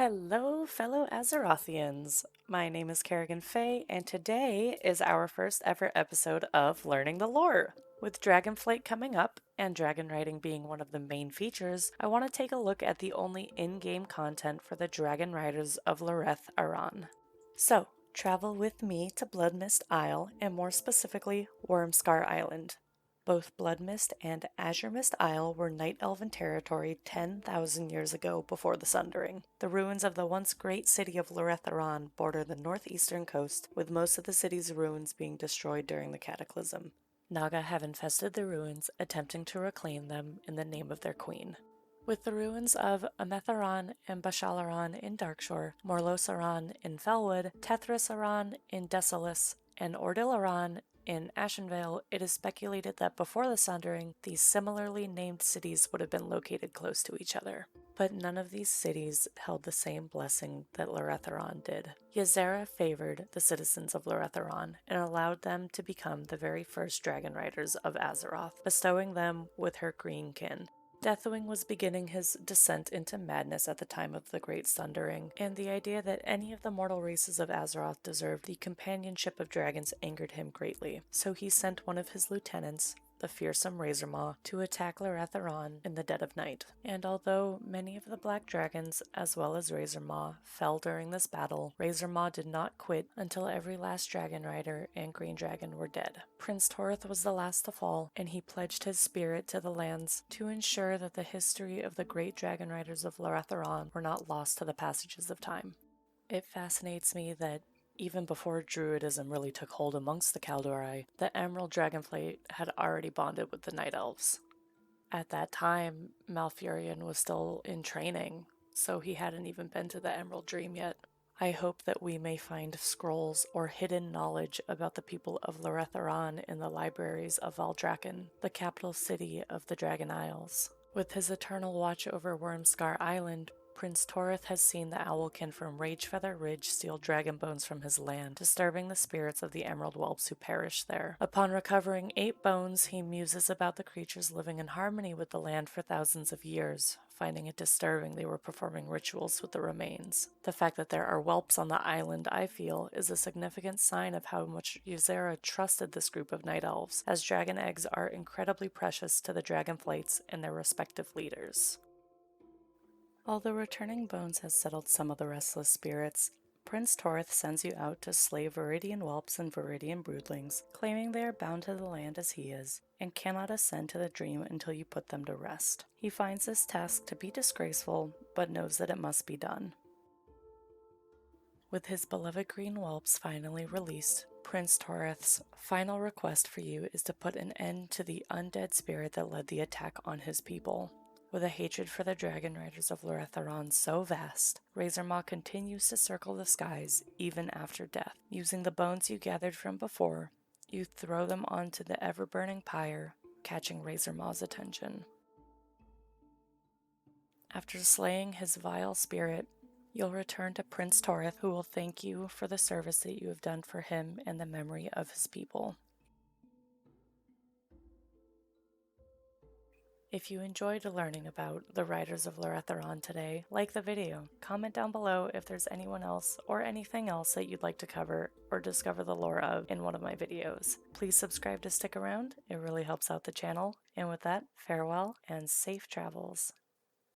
Hello, fellow Azerothians. My name is Kerrigan Faye, and today is our first ever episode of Learning the Lore. With Dragonflight coming up, and dragon riding being one of the main features, I want to take a look at the only in-game content for the Dragon Riders of Loreth'Aran. So, travel with me to Bloodmist Isle, and more specifically, Wormscar Island. Both Bloodmist and Azure Mist Isle were Night Elven territory 10,000 years ago before the Sundering. The ruins of the once great city of Loreth'Aran border the northeastern coast, with most of the city's ruins being destroyed during the Cataclysm. Naga have infested the ruins, attempting to reclaim them in the name of their queen. With the ruins of Ametharan and Bashalaran in Darkshore, Morlosaran in Felwood, Tethrasaran in Desolus, and Ordilaran in Ashenvale, it is speculated that before the Sundering, these similarly named cities would have been located close to each other. But none of these cities held the same blessing that Loreth'Aran did. Ysera favored the citizens of Loreth'Aran and allowed them to become the very first dragon riders of Azeroth, bestowing them with her green kin. Deathwing was beginning his descent into madness at the time of the Great Sundering, and the idea that any of the mortal races of Azeroth deserved the companionship of dragons angered him greatly. So he sent one of his lieutenants, the fearsome Razormaw, to attack Loreth'Aran in the dead of night. And although many of the black dragons, as well as Razormaw, fell during this battle, Razormaw did not quit until every last dragon rider and green dragon were dead. Prince Torith was the last to fall, and he pledged his spirit to the lands to ensure that the history of the great dragon riders of Loreth'Aran were not lost to the passages of time. It fascinates me that even before Druidism really took hold amongst the Kaldorei, the Emerald Dragonflight had already bonded with the Night Elves. At that time, Malfurion was still in training, so he hadn't even been to the Emerald Dream yet. I hope that we may find scrolls or hidden knowledge about the people of Loreth'Aran in the libraries of Valdrakken, the capital city of the Dragon Isles. With his eternal watch over Wormscar Island, Prince Torith has seen the Owlkin from Ragefeather Ridge steal dragon bones from his land, disturbing the spirits of the Emerald Whelps who perished there. Upon recovering 8 bones, he muses about the creatures living in harmony with the land for thousands of years, finding it disturbing they were performing rituals with the remains. The fact that there are whelps on the island, I feel, is a significant sign of how much Ysera trusted this group of night elves, as dragon eggs are incredibly precious to the dragonflights and their respective leaders. Although returning bones has settled some of the restless spirits, Prince Torith sends you out to slay Viridian whelps and Viridian broodlings, claiming they are bound to the land as he is, and cannot ascend to the dream until you put them to rest. He finds this task to be disgraceful, but knows that it must be done. With his beloved green whelps finally released, Prince Torith's final request for you is to put an end to the undead spirit that led the attack on his people. With a hatred for the dragon riders of Loreth'Aran so vast, Razormaw continues to circle the skies even after death. Using the bones you gathered from before, you throw them onto the ever-burning pyre, catching Razormaw's attention. After slaying his vile spirit, you'll return to Prince Torith, who will thank you for the service that you have done for him and the memory of his people. If you enjoyed learning about the Riders of Loreth'Aran today, like the video, comment down below if there's anyone else or anything else that you'd like to cover or discover the lore of in one of my videos. Please subscribe to stick around, it really helps out the channel, and with that, farewell and safe travels.